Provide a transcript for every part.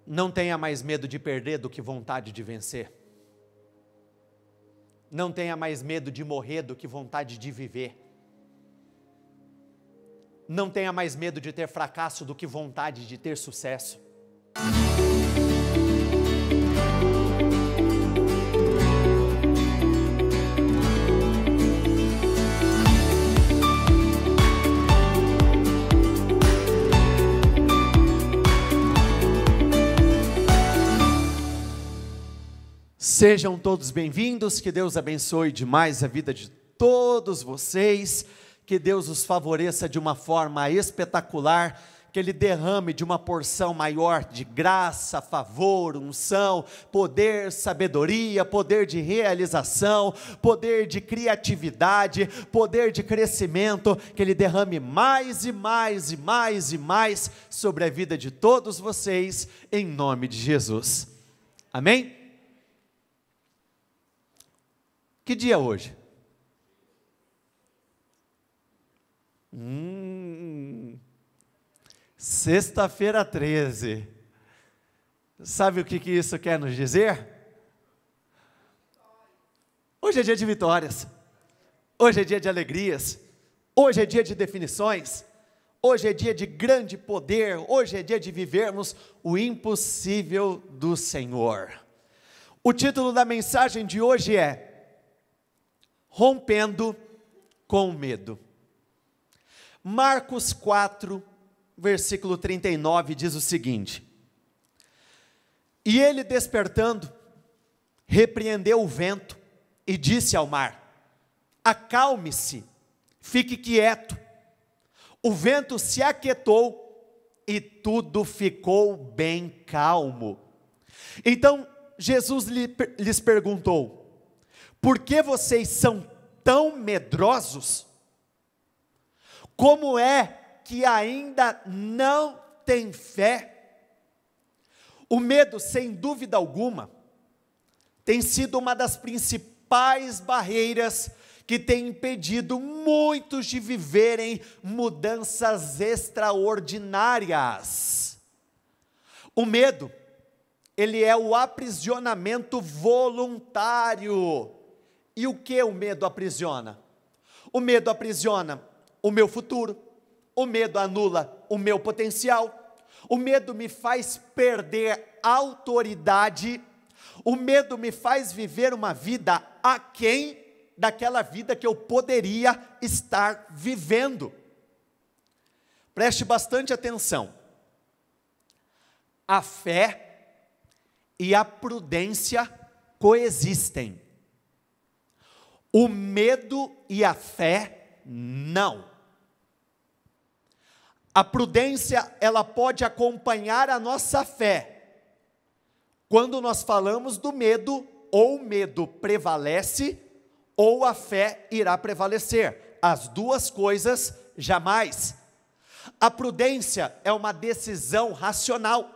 Não tenha mais medo de perder do que vontade de vencer. Não tenha mais medo de morrer do que vontade de viver. Não tenha mais medo de ter fracasso do que vontade de ter sucesso. Sejam todos bem-vindos, que Deus abençoe demais a vida de todos vocês, que Deus os favoreça de uma forma espetacular, que Ele derrame de uma porção maior de graça, favor, unção, poder, sabedoria, poder de realização, poder de criatividade, poder de crescimento, que Ele derrame mais e mais e mais e mais sobre a vida de todos vocês, em nome de Jesus. Amém? Que dia é hoje? Sexta-feira 13. Sabe o que isso quer nos dizer? Hoje é dia de vitórias. Hoje é dia de alegrias. Hoje é dia de definições. Hoje é dia de grande poder. Hoje é dia de vivermos o impossível do Senhor. O título da mensagem de hoje é Rompendo com o medo. Marcos 4, versículo 39 diz o seguinte: E ele despertando, repreendeu o vento e disse ao mar: Acalme-se, fique quieto. O vento se aquietou e tudo ficou bem calmo. Então Jesus lhes perguntou: Por que vocês são tão medrosos? Como é que ainda não têm fé? O medo, sem dúvida alguma, tem sido uma das principais barreiras que tem impedido muitos de viverem mudanças extraordinárias. O medo, ele é o aprisionamento voluntário. E o que o medo aprisiona? O medo aprisiona o meu futuro, o medo anula o meu potencial, o medo me faz perder autoridade, o medo me faz viver uma vida aquém daquela vida que eu poderia estar vivendo. Preste bastante atenção. A fé e a prudência coexistem. O medo e a fé, não. A prudência, ela pode acompanhar a nossa fé. Quando nós falamos do medo, ou o medo prevalece, ou a fé irá prevalecer. As duas coisas, jamais. A prudência é uma decisão racional,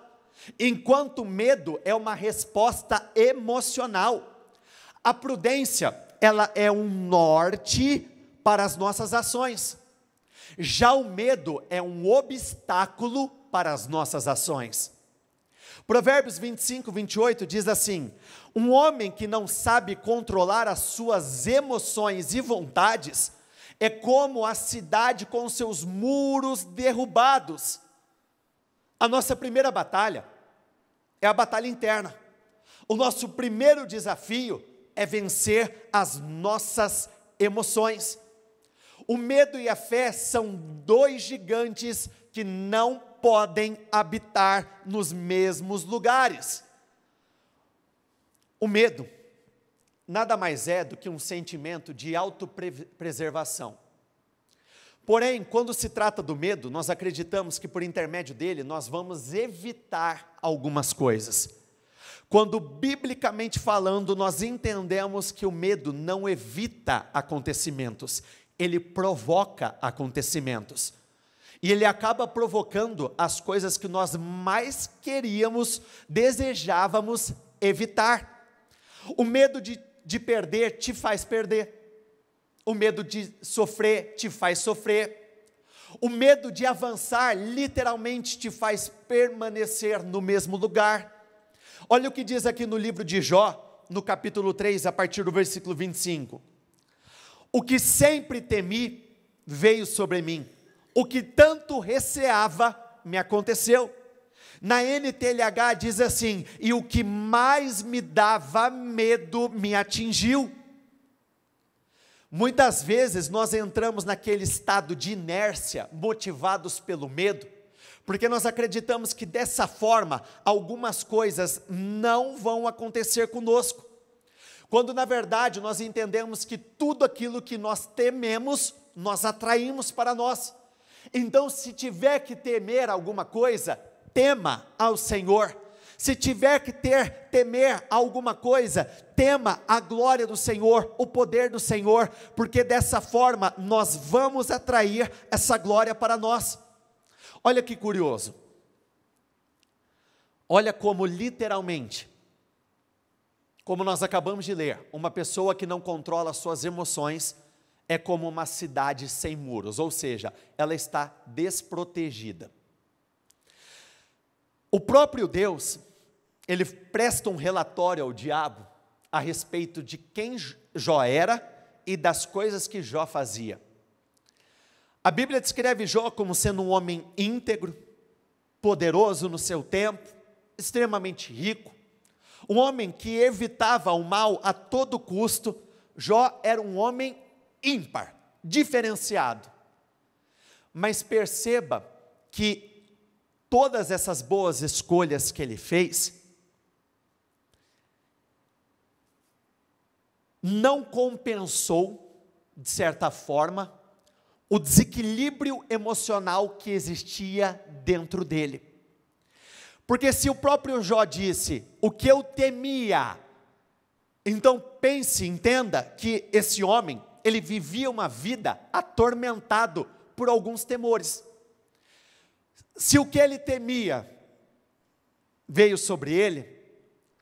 enquanto o medo é uma resposta emocional. A prudência, ela é um norte para as nossas ações. Já o medo é um obstáculo para as nossas ações. Provérbios 25, 28 diz assim: Um homem que não sabe controlar as suas emoções e vontades é como a cidade com seus muros derrubados. A nossa primeira batalha é a batalha interna. O nosso primeiro desafio é vencer as nossas emoções. O medo e a fé são dois gigantes que não podem habitar nos mesmos lugares. O medo nada mais é do que um sentimento de autopreservação. Porém, quando se trata do medo, nós acreditamos que por intermédio dele nós vamos evitar algumas coisas. Quando biblicamente falando, nós entendemos que o medo não evita acontecimentos, ele provoca acontecimentos. E ele acaba provocando as coisas que nós mais queríamos, desejávamos evitar. O medo de perder te faz perder. O medo de sofrer te faz sofrer. O medo de avançar literalmente te faz permanecer no mesmo lugar. Olha o que diz aqui no livro de Jó, no capítulo 3, a partir do versículo 25. O que sempre temi veio sobre mim, o que tanto receava me aconteceu. Na NTLH diz assim: e o que mais me dava medo me atingiu. Muitas vezes nós entramos naquele estado de inércia, motivados pelo medo, porque nós acreditamos que dessa forma, algumas coisas não vão acontecer conosco, quando na verdade nós entendemos que tudo aquilo que nós tememos, nós atraímos para nós. Então, se tiver que temer alguma coisa, tema ao Senhor. Se tiver que temer alguma coisa, tema a glória do Senhor, o poder do Senhor, porque dessa forma nós vamos atrair essa glória para nós. Olha que curioso, olha como literalmente, como nós acabamos de ler, uma pessoa que não controla suas emoções é como uma cidade sem muros, ou seja, ela está desprotegida. O próprio Deus, ele presta um relatório ao diabo a respeito de quem Jó era e das coisas que Jó fazia. A Bíblia descreve Jó como sendo um homem íntegro, poderoso no seu tempo, extremamente rico, um homem que evitava o mal a todo custo. Jó era um homem ímpar, diferenciado. Mas perceba que todas essas boas escolhas que ele fez, não compensou, de certa forma, o desequilíbrio emocional que existia dentro dele. Porque se o próprio Jó disse, o que eu temia, então pense, entenda que esse homem, ele vivia uma vida atormentado por alguns temores. Se o que ele temia veio sobre ele,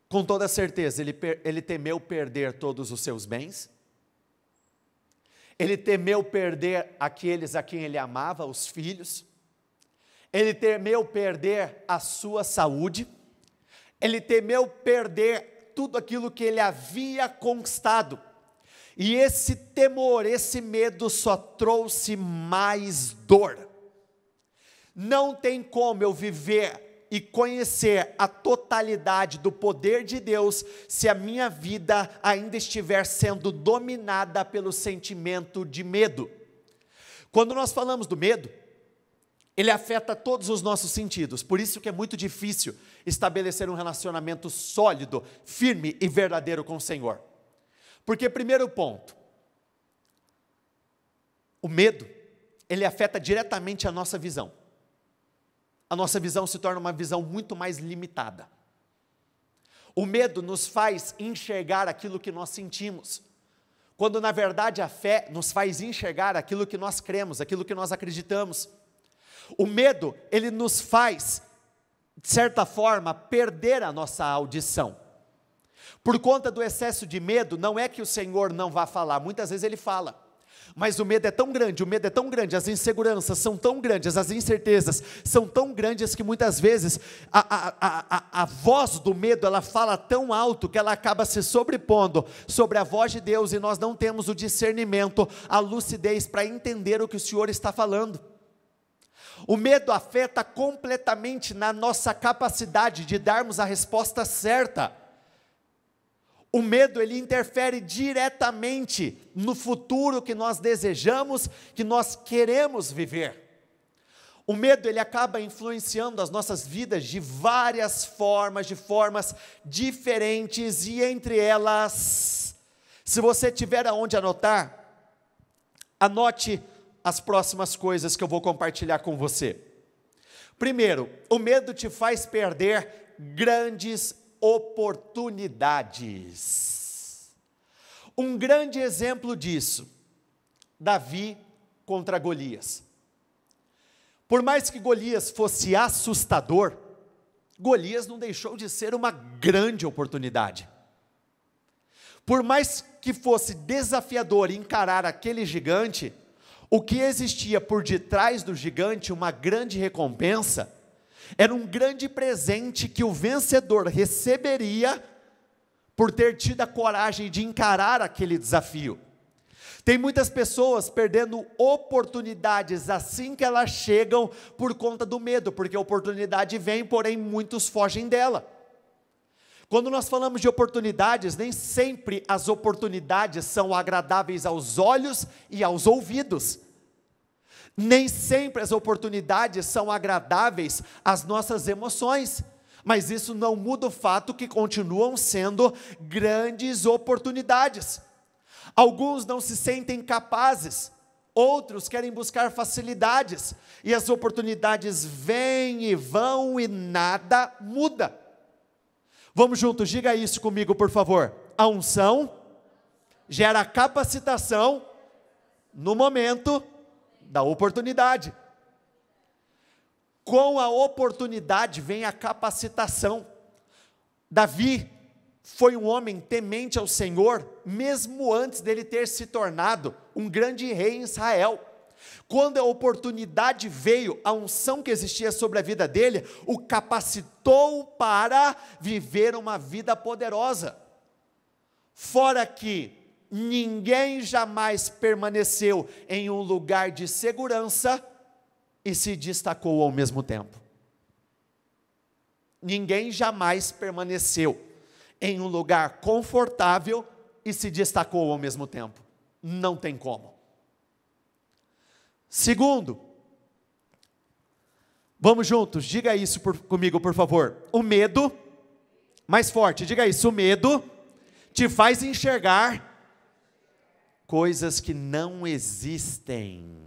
com toda certeza, ele temeu perder todos os seus bens, ele temeu perder aqueles a quem ele amava, os filhos, ele temeu perder a sua saúde, ele temeu perder tudo aquilo que ele havia conquistado, e esse temor, esse medo só trouxe mais dor. Não tem como eu viver e conhecer a totalidade do poder de Deus, se a minha vida ainda estiver sendo dominada pelo sentimento de medo. Quando nós falamos do medo, ele afeta todos os nossos sentidos, por isso que é muito difícil estabelecer um relacionamento sólido, firme e verdadeiro com o Senhor. Porque, primeiro ponto, o medo, ele afeta diretamente a nossa visão. A nossa visão se torna uma visão muito mais limitada. O medo nos faz enxergar aquilo que nós sentimos, quando na verdade a fé nos faz enxergar aquilo que nós cremos, aquilo que nós acreditamos. O medo, ele nos faz, de certa forma, perder a nossa audição. Por conta do excesso de medo, não é que o Senhor não vá falar, muitas vezes Ele fala. Mas o medo é tão grande, as inseguranças são tão grandes, as incertezas são tão grandes que muitas vezes a voz do medo, ela fala tão alto que ela acaba se sobrepondo sobre a voz de Deus e nós não temos o discernimento, a lucidez para entender o que o Senhor está falando. O medo afeta completamente na nossa capacidade de darmos a resposta certa. O medo, ele interfere diretamente no futuro que nós desejamos, que nós queremos viver. O medo, ele acaba influenciando as nossas vidas de várias formas, de formas diferentes, e entre elas, se você tiver aonde anotar, anote as próximas coisas que eu vou compartilhar com você. Primeiro, o medo te faz perder grandes oportunidades. Um grande exemplo disso, Davi contra Golias. Por mais que Golias fosse assustador, Golias não deixou de ser uma grande oportunidade. Por mais que fosse desafiador encarar aquele gigante, O que existia por detrás do gigante, uma grande recompensa, era um grande presente que o vencedor receberia por ter tido a coragem de encarar aquele desafio. Tem muitas pessoas perdendo oportunidades assim que elas chegam por conta do medo, porque a oportunidade vem, porém muitos fogem dela. Quando nós falamos de oportunidades, nem sempre as oportunidades são agradáveis aos olhos e aos ouvidos. Nem sempre as oportunidades são agradáveis às nossas emoções, mas isso não muda o fato que continuam sendo grandes oportunidades. Alguns não se sentem capazes, outros querem buscar facilidades, e as oportunidades vêm e vão e nada muda. Vamos juntos, diga isso comigo por favor. A unção gera capacitação no momento da oportunidade. Com a oportunidade vem a capacitação. Davi foi um homem temente ao Senhor, mesmo antes dele ter se tornado um grande rei em Israel. Quando a oportunidade veio, a unção que existia sobre a vida dele, o capacitou para viver uma vida poderosa. Fora que ninguém jamais permaneceu em um lugar de segurança e se destacou ao mesmo tempo. Ninguém jamais permaneceu em um lugar confortável e se destacou ao mesmo tempo. Não tem como. Segundo, vamos juntos, diga isso comigo por favor. O medo, mais forte, diga isso, o medo te faz enxergar coisas que não existem.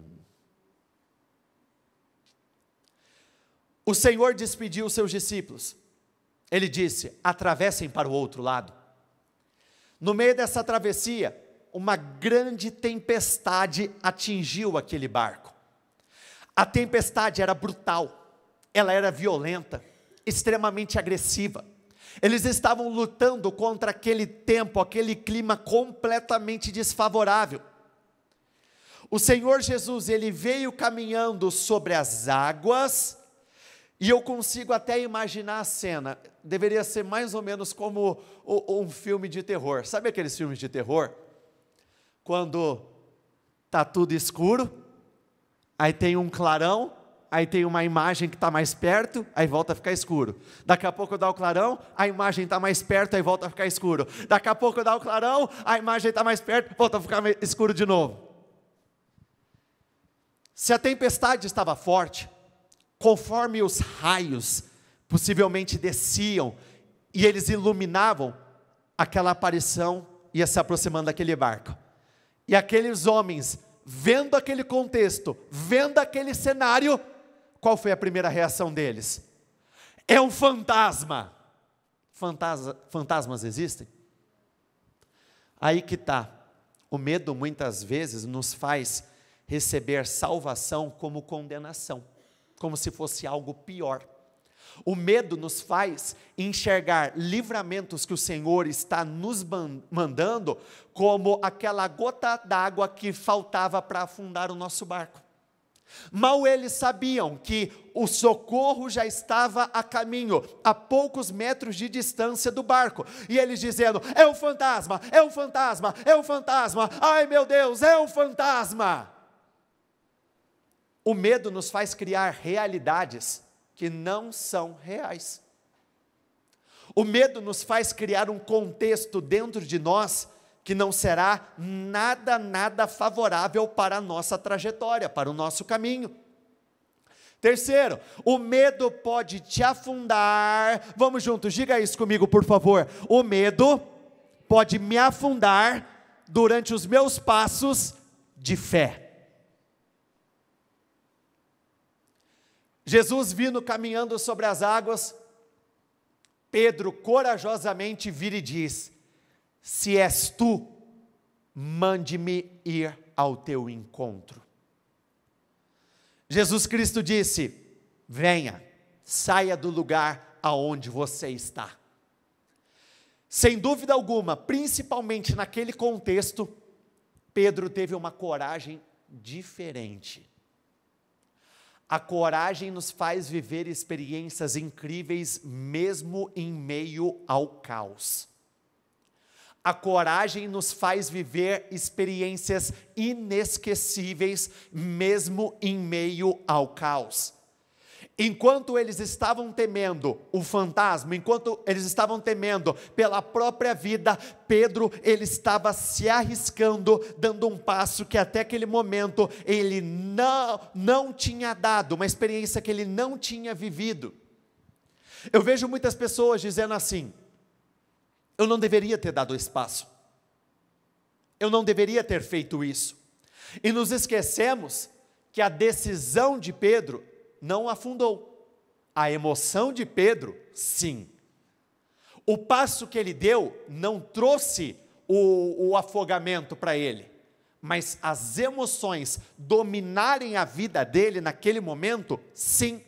O Senhor despediu os seus discípulos. Ele disse: atravessem para o outro lado. No meio dessa travessia, uma grande tempestade atingiu aquele barco. A tempestade era brutal, ela era violenta, extremamente agressiva. Eles estavam lutando contra aquele tempo, aquele clima completamente desfavorável. O Senhor Jesus, ele veio caminhando sobre as águas, e eu consigo até imaginar a cena. Deveria ser mais ou menos como um filme de terror. Sabe aqueles filmes de terror? Quando está tudo escuro, aí tem um clarão, aí tem uma imagem que está mais perto, aí volta a ficar escuro. Daqui a pouco dá o clarão, a imagem está mais perto, aí volta a ficar escuro. Daqui a pouco dá o clarão, a imagem está mais perto, volta a ficar escuro de novo. Se a tempestade estava forte, conforme os raios possivelmente desciam, e eles iluminavam, aquela aparição ia se aproximando daquele barco. E aqueles homens, vendo aquele contexto, vendo aquele cenário, qual foi a primeira reação deles? É um fantasma. Fantasmas existem? Aí que está. O medo muitas vezes nos faz receber salvação como condenação, como se fosse algo pior. O medo nos faz enxergar livramentos que o Senhor está nos mandando como aquela gota d'água que faltava para afundar o nosso barco. Mal eles sabiam que o socorro já estava a caminho, a poucos metros de distância do barco, e eles dizendo: é um fantasma, é um fantasma, é um fantasma, ai meu Deus, é um fantasma. O medo nos faz criar realidades que não são reais. O medo nos faz criar um contexto dentro de nós que não será nada favorável para a nossa trajetória, para o nosso caminho. Terceiro, o medo pode te afundar. Vamos juntos, diga isso comigo por favor. O medo pode me afundar durante os meus passos de fé. Jesus vindo caminhando sobre as águas, Pedro corajosamente vira e diz: se és tu, mande-me ir ao teu encontro. Jesus Cristo disse: venha, saia do lugar aonde você está. Sem dúvida alguma, principalmente naquele contexto, Pedro teve uma coragem diferente. A coragem nos faz viver experiências incríveis mesmo em meio ao caos. A coragem nos faz viver experiências inesquecíveis mesmo em meio ao caos. Enquanto eles estavam temendo o fantasma, enquanto eles estavam temendo pela própria vida, Pedro, ele estava se arriscando, dando um passo que até aquele momento ele não tinha dado, uma experiência que ele não tinha vivido. Eu vejo muitas pessoas dizendo assim: eu não deveria ter dado espaço, eu não deveria ter feito isso, e nos esquecemos que a decisão de Pedro não afundou, a emoção de Pedro, sim. O passo que ele deu não trouxe o afogamento para ele, mas as emoções dominarem a vida dele naquele momento, sim.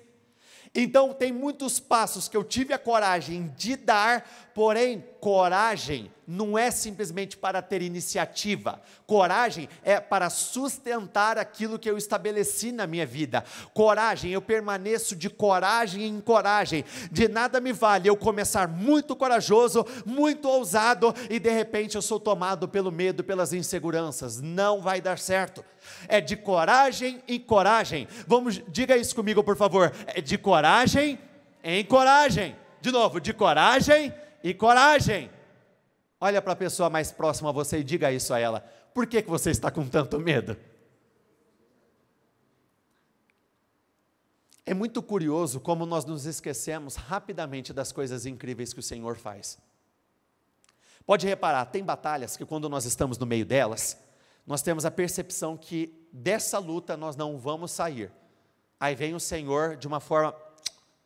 Então tem muitos passos que eu tive a coragem de dar, porém coragem não é simplesmente para ter iniciativa, coragem é para sustentar aquilo que eu estabeleci na minha vida. Coragem, eu permaneço de coragem em coragem. De nada me vale eu começar muito corajoso, muito ousado, e de repente eu sou tomado pelo medo, pelas inseguranças. Não vai dar certo. É de coragem em coragem. Vamos, diga isso comigo, por favor. É de coragem em coragem. De novo, de coragem e coragem. Olha para a pessoa mais próxima a você e diga isso a ela. Por que você está com tanto medo? É muito curioso como nós nos esquecemos rapidamente das coisas incríveis que o Senhor faz. Pode reparar, tem batalhas que quando nós estamos no meio delas, nós temos a percepção que dessa luta nós não vamos sair. Aí vem o Senhor de uma forma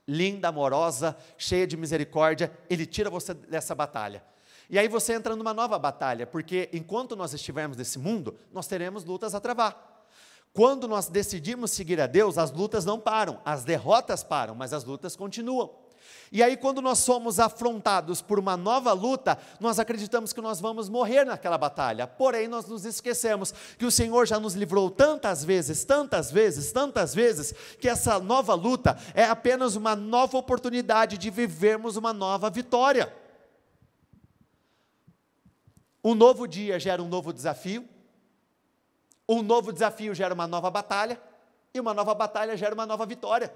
linda, amorosa, cheia de misericórdia, Ele tira você dessa batalha. E aí você entra numa nova batalha, porque enquanto nós estivermos nesse mundo, nós teremos lutas a travar. Quando nós decidimos seguir a Deus, as lutas não param, as derrotas param, mas as lutas continuam. E aí quando nós somos afrontados por uma nova luta, nós acreditamos que nós vamos morrer naquela batalha, porém nós nos esquecemos que o Senhor já nos livrou tantas vezes, que essa nova luta é apenas uma nova oportunidade de vivermos uma nova vitória. Um novo dia gera um novo desafio gera uma nova batalha, e uma nova batalha gera uma nova vitória.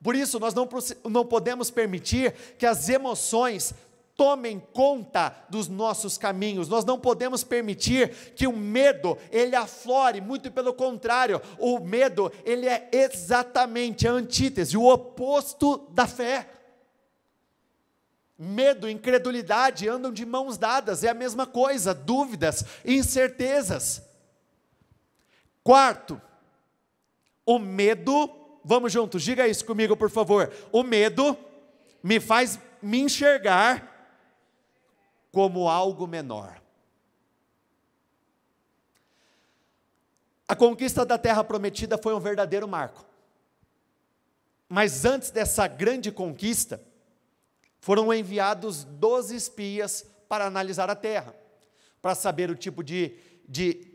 Por isso, nós não podemos permitir que as emoções tomem conta dos nossos caminhos, nós não podemos permitir que o medo, ele aflore, muito pelo contrário, o medo, ele é exatamente a antítese, o oposto da fé. Medo e incredulidade andam de mãos dadas, é a mesma coisa, dúvidas, incertezas. Quarto, o medo, vamos juntos, diga isso comigo por favor, o medo me faz me enxergar como algo menor. A conquista da terra prometida foi um verdadeiro marco, mas antes dessa grande conquista, foram enviados 12 espias para analisar a terra, para saber o tipo de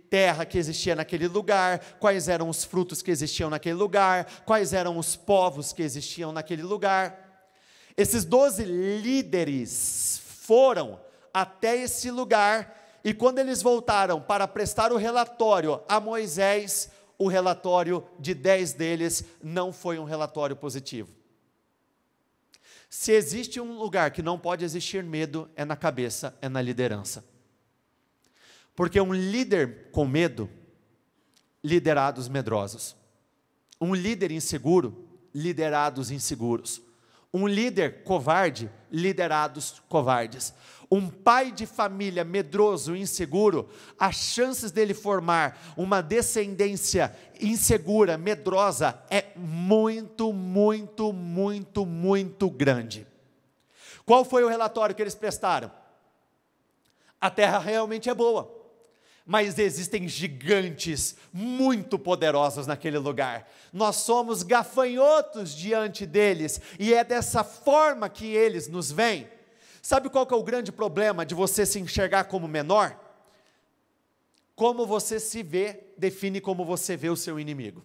terra que existia naquele lugar, quais eram os frutos que existiam naquele lugar, quais eram os povos que existiam naquele lugar. Esses 12 líderes foram até esse lugar, e quando eles voltaram para prestar o relatório a Moisés, o relatório de 10 deles não foi um relatório positivo. Se existe um lugar que não pode existir medo, é na cabeça, é na liderança. Porque um líder com medo, liderados medrosos. Um líder inseguro, liderados inseguros. Um líder covarde, liderados covardes. Um pai de família medroso, inseguro, as chances dele formar uma descendência insegura, medrosa, é muito, muito, muito, muito grande. Qual foi o relatório que eles prestaram? A terra realmente é boa, mas existem gigantes muito poderosos naquele lugar. Nós somos gafanhotos diante deles, e é dessa forma que eles nos veem. Sabe qual que é o grande problema de você se enxergar como menor? como você se vê, define como você vê o seu inimigo.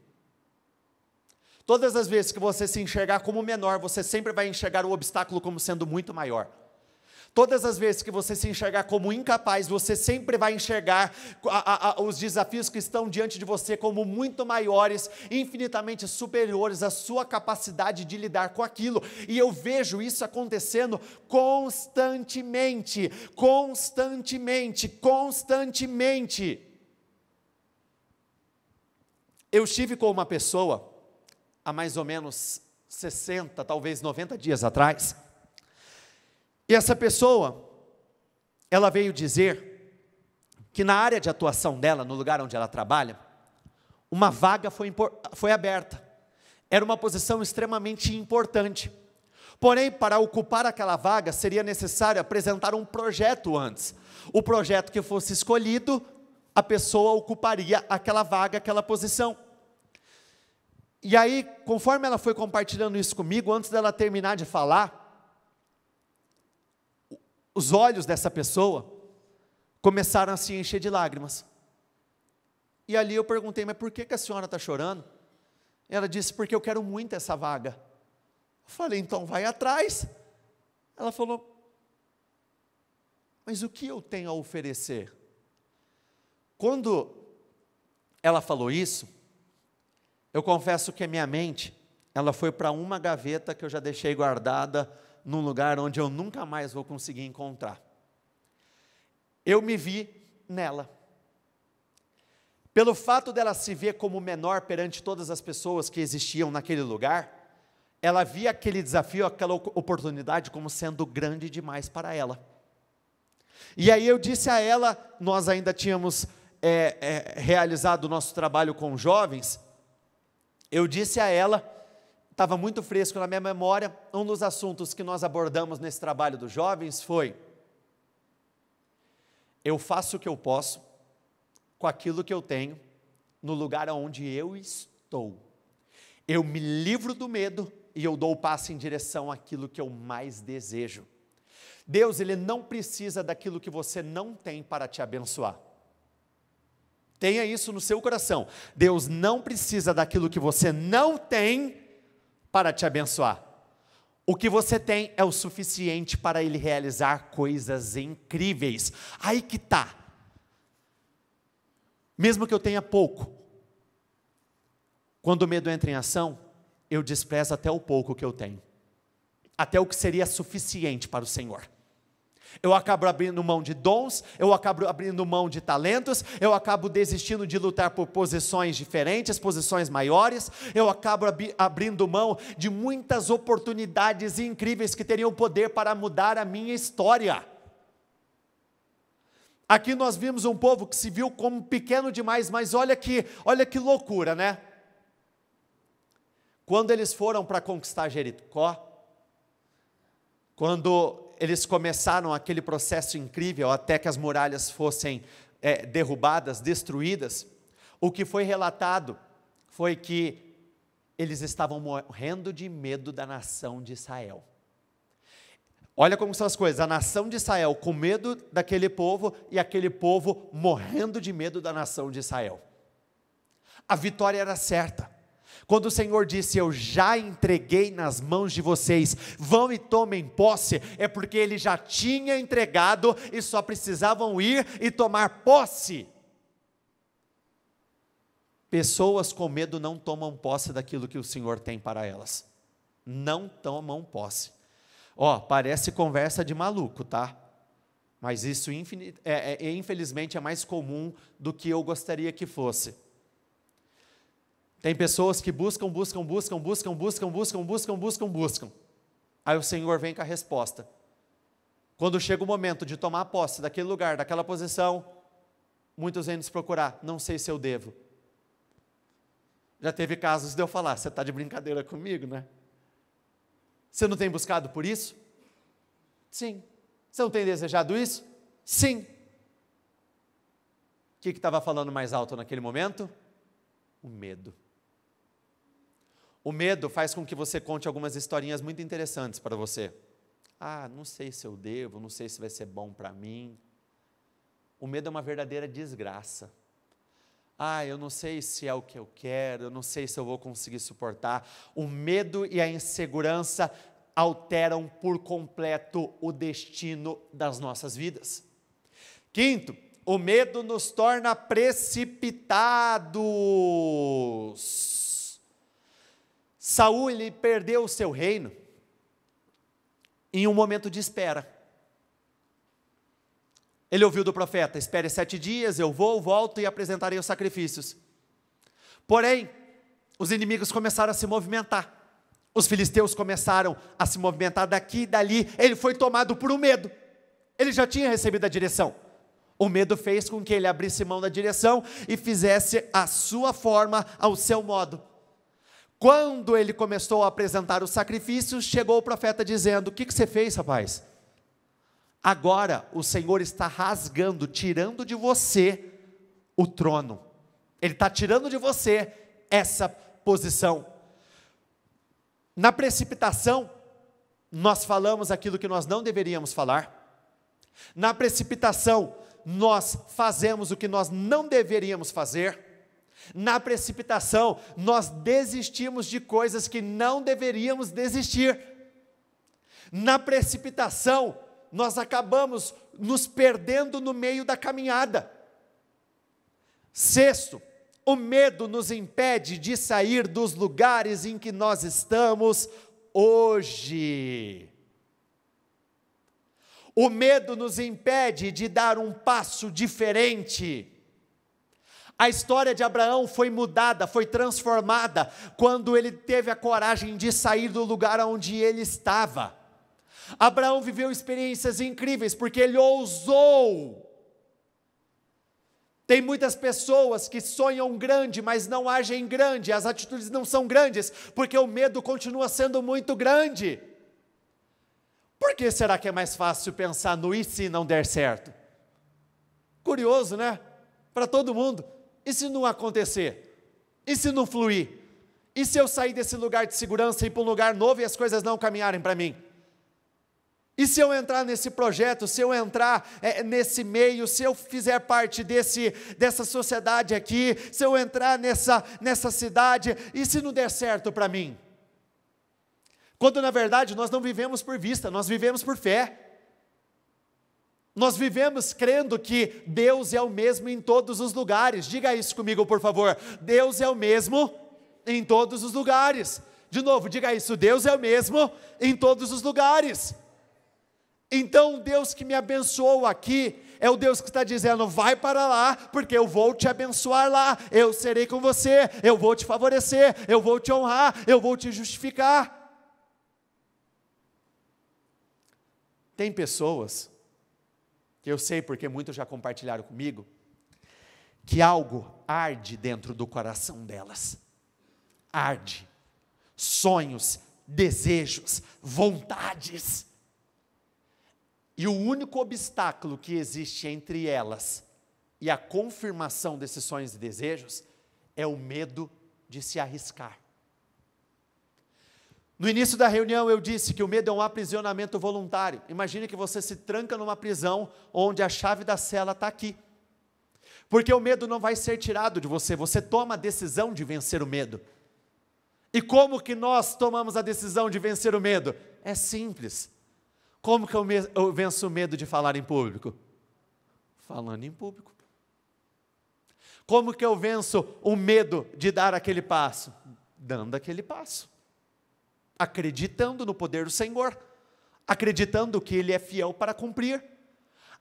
Todas as vezes que você se enxergar como menor, você sempre vai enxergar o obstáculo como sendo muito maior. Todas as vezes que você se enxergar como incapaz, você sempre vai enxergar os desafios que estão diante de você como muito maiores, infinitamente superiores à sua capacidade de lidar com aquilo. E eu vejo isso acontecendo constantemente. Eu estive com uma pessoa, há mais ou menos 60, talvez 90 dias atrás, e essa pessoa, ela veio dizer que na área de atuação dela, no lugar onde ela trabalha, uma vaga foi aberta. Era uma posição extremamente importante. Porém, para ocupar aquela vaga, seria necessário apresentar um projeto antes. O projeto que fosse escolhido, a pessoa ocuparia aquela vaga, aquela posição. E aí, conforme ela foi compartilhando isso comigo, antes dela terminar de falar, os olhos dessa pessoa começaram a se encher de lágrimas. E ali eu perguntei, mas por que a senhora está chorando? E ela disse, porque eu quero muito essa vaga. Eu falei, então vai atrás. Ela falou, mas o que eu tenho a oferecer? Quando ela falou isso, eu confesso que a minha mente, ela foi para uma gaveta que eu já deixei guardada num lugar onde eu nunca mais vou conseguir encontrar. Eu me vi nela. Pelo fato dela se ver como menor perante todas as pessoas que existiam naquele lugar, ela via aquele desafio, aquela oportunidade como sendo grande demais para ela. E aí eu disse a ela, nós ainda tínhamos realizado o nosso trabalho com jovens, eu disse a ela, estava muito fresco na minha memória, um dos assuntos que nós abordamos nesse trabalho dos jovens foi: eu faço o que eu posso, com aquilo que eu tenho, no lugar onde eu estou. Eu me livro do medo e eu dou o passo em direção àquilo que eu mais desejo. Deus, Ele não precisa daquilo que você não tem para te abençoar. Tenha isso no seu coração. Deus não precisa daquilo que você não tem para te abençoar. O que você tem é o suficiente para Ele realizar coisas incríveis. Aí que está. Mesmo que eu tenha pouco, quando o medo entra em ação, eu desprezo até o pouco que eu tenho, até o que seria suficiente para o Senhor. Eu acabo abrindo mão de dons, eu acabo abrindo mão de talentos, eu acabo desistindo de lutar por posições diferentes, posições maiores, eu acabo abrindo mão de muitas oportunidades incríveis que teriam poder para mudar a minha história. Aqui nós vimos um povo que se viu como pequeno demais, mas olha que loucura, né? Quando eles foram para conquistar Jericó, quando eles começaram aquele processo incrível, até que as muralhas fossem derrubadas, destruídas, o que foi relatado foi que eles estavam morrendo de medo da nação de Israel. Olha como são as coisas, a nação de Israel com medo daquele povo, e aquele povo morrendo de medo da nação de Israel. A vitória era certa. Quando o Senhor disse, eu já entreguei nas mãos de vocês, vão e tomem posse, é porque Ele já tinha entregado, e só precisavam ir e tomar posse. Pessoas com medo não tomam posse daquilo que o Senhor tem para elas. Não tomam posse. Parece conversa de maluco, tá? Mas isso infelizmente é mais comum do que eu gostaria que fosse. Tem pessoas que buscam. Aí o Senhor vem com a resposta. Quando chega o momento de tomar posse daquele lugar, daquela posição, muitos vêm nos procurar, não sei se eu devo. Já teve casos de eu falar, você está de brincadeira comigo, né? Você não tem buscado por isso? Sim. Você não tem desejado isso? Sim. O que estava falando mais alto naquele momento? O medo. O medo faz com que você conte algumas historinhas muito interessantes para você. Não sei se eu devo, não sei se vai ser bom para mim. O medo é uma verdadeira desgraça. Eu não sei se é o que eu quero, eu não sei se eu vou conseguir suportar. O medo e a insegurança alteram por completo o destino das nossas vidas. Quinto, o medo nos torna precipitados. Saul, ele perdeu o seu reino em um momento de espera. Ele ouviu do profeta: espere 7 dias, eu volto e apresentarei os sacrifícios. Porém, os inimigos começaram a se movimentar. Os filisteus começaram a se movimentar daqui e dali. Ele foi tomado por um medo. Ele já tinha recebido a direção. O medo fez com que ele abrisse mão da direção e fizesse a sua forma, ao seu modo. Quando ele começou a apresentar os sacrifícios, chegou o profeta dizendo: o que você fez, rapaz? Agora o Senhor está rasgando, tirando de você o trono. Ele está tirando de você essa posição. Na precipitação, nós falamos aquilo que nós não deveríamos falar. Na precipitação, nós fazemos o que nós não deveríamos fazer. Na precipitação, nós desistimos de coisas que não deveríamos desistir. Na precipitação, nós acabamos nos perdendo no meio da caminhada. Sexto, o medo nos impede de sair dos lugares em que nós estamos hoje. O medo nos impede de dar um passo diferente. A história de Abraão foi mudada, foi transformada, quando ele teve a coragem de sair do lugar onde ele estava. Abraão viveu experiências incríveis, porque ele ousou. Tem muitas pessoas que sonham grande, mas não agem grande, as atitudes não são grandes, porque o medo continua sendo muito grande. Por que será que é mais fácil pensar no e se não der certo? Curioso, né? Para todo mundo. E se não acontecer? E se não fluir? E se eu sair desse lugar de segurança e ir para um lugar novo e as coisas não caminharem para mim? E se eu entrar nesse projeto, se eu entrar nesse meio, se eu fizer parte dessa sociedade aqui, se eu entrar nessa cidade, e se não der certo para mim? Quando na verdade nós não vivemos por vista, nós vivemos por fé. Nós vivemos crendo que Deus é o mesmo em todos os lugares. Diga isso comigo, por favor. Deus é o mesmo em todos os lugares. De novo, diga isso: Deus é o mesmo em todos os lugares. Então o Deus que me abençoou aqui é o Deus que está dizendo: vai para lá, porque eu vou te abençoar lá, eu serei com você, eu vou te favorecer, eu vou te honrar, eu vou te justificar. Tem pessoas, que eu sei porque muitos já compartilharam comigo, que algo arde dentro do coração delas, arde, sonhos, desejos, vontades, e o único obstáculo que existe entre elas e a confirmação desses sonhos e desejos é o medo de se arriscar. No início da reunião eu disse que o medo é um aprisionamento voluntário. Imagine que você se tranca numa prisão onde a chave da cela está aqui. Porque o medo não vai ser tirado de você, você toma a decisão de vencer o medo. E como que nós tomamos a decisão de vencer o medo? É simples. Como que eu venço o medo de falar em público? Falando em público. Como que eu venço o medo de dar aquele passo? Dando aquele passo. Acreditando no poder do Senhor. Acreditando que Ele é fiel para cumprir.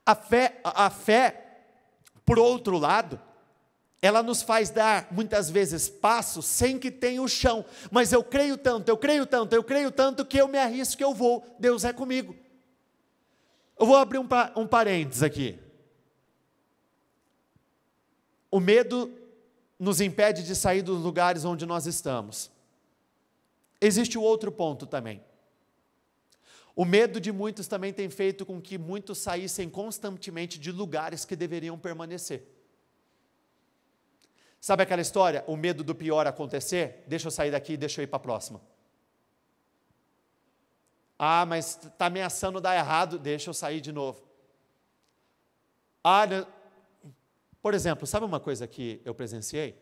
A fé, por outro lado, ela nos faz dar, muitas vezes, passos sem que tenha o chão. Mas eu creio tanto, eu creio tanto, eu creio tanto que eu me arrisco, que eu vou. Deus é comigo. Eu vou abrir um parênteses aqui. O medo nos impede de sair dos lugares onde nós estamos. Existe o outro ponto também. O medo de muitos também tem feito com que muitos saíssem constantemente de lugares que deveriam permanecer. Sabe aquela história? O medo do pior acontecer? Deixa eu sair daqui e deixa eu ir para a próxima. Ah, mas está ameaçando dar errado, deixa eu sair de novo. Ah, Por exemplo, sabe uma coisa que eu presenciei?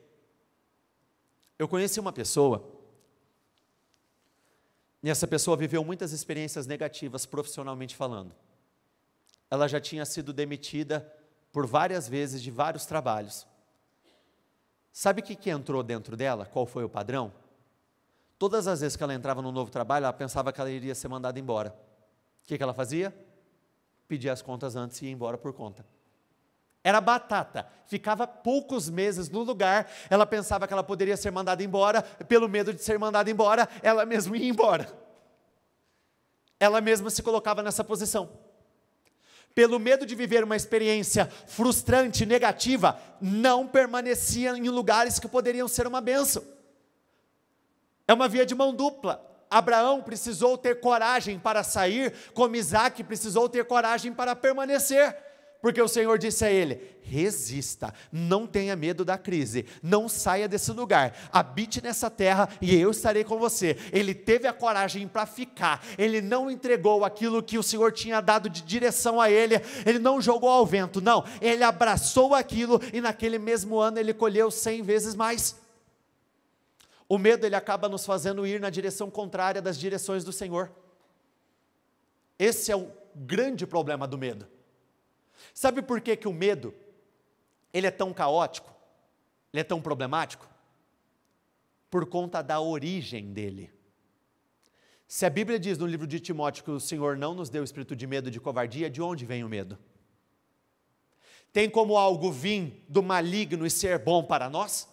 Eu conheci uma pessoa, e essa pessoa viveu muitas experiências negativas profissionalmente falando. Ela já tinha sido demitida por várias vezes de vários trabalhos. Sabe o que entrou dentro dela? Qual foi o padrão? Todas as vezes que ela entrava num novo trabalho, ela pensava que ela iria ser mandada embora. O que ela fazia? Pedia as contas antes e ia embora por conta. Era batata, ficava poucos meses no lugar, ela pensava que ela poderia ser mandada embora, pelo medo de ser mandada embora, ela mesma ia embora. Ela mesma se colocava nessa posição. Pelo medo de viver uma experiência frustrante, negativa, não permanecia em lugares que poderiam ser uma bênção. É uma via de mão dupla. Abraão precisou ter coragem para sair, como Isaac precisou ter coragem para permanecer. Porque o Senhor disse a ele, resista, não tenha medo da crise, não saia desse lugar, habite nessa terra e eu estarei com você. Ele teve a coragem para ficar, ele não entregou aquilo que o Senhor tinha dado de direção a ele, ele não jogou ao vento, não, ele abraçou aquilo e naquele mesmo ano ele colheu 100 vezes mais. O medo ele acaba nos fazendo ir na direção contrária das direções do Senhor. Esse é o grande problema do medo. Sabe por que o medo, ele é tão caótico, ele é tão problemático? Por conta da origem dele. Se a Bíblia diz no livro de Timóteo que o Senhor não nos deu espírito de medo e de covardia, de onde vem o medo? Tem como algo vir do maligno e ser bom para nós?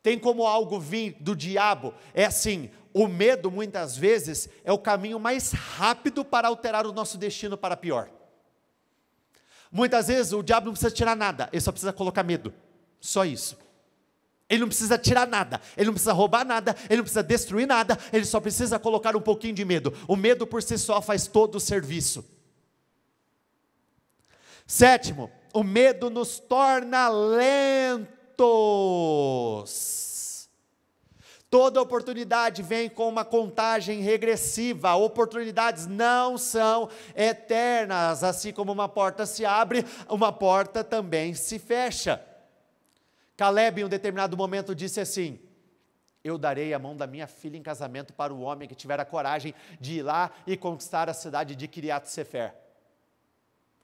Tem como algo vir do diabo? É assim, o medo muitas vezes é o caminho mais rápido para alterar o nosso destino para pior. Muitas vezes o diabo não precisa tirar nada, ele só precisa colocar medo, só isso. Ele não precisa tirar nada, ele não precisa roubar nada, ele não precisa destruir nada, ele só precisa colocar um pouquinho de medo. O medo por si só faz todo o serviço. Sétimo, o medo nos torna lentos. Toda oportunidade vem com uma contagem regressiva, oportunidades não são eternas, assim como uma porta se abre, uma porta também se fecha. Caleb em um determinado momento disse assim, eu darei a mão da minha filha em casamento para o homem que tiver a coragem de ir lá e conquistar a cidade de Kiriat Sefer.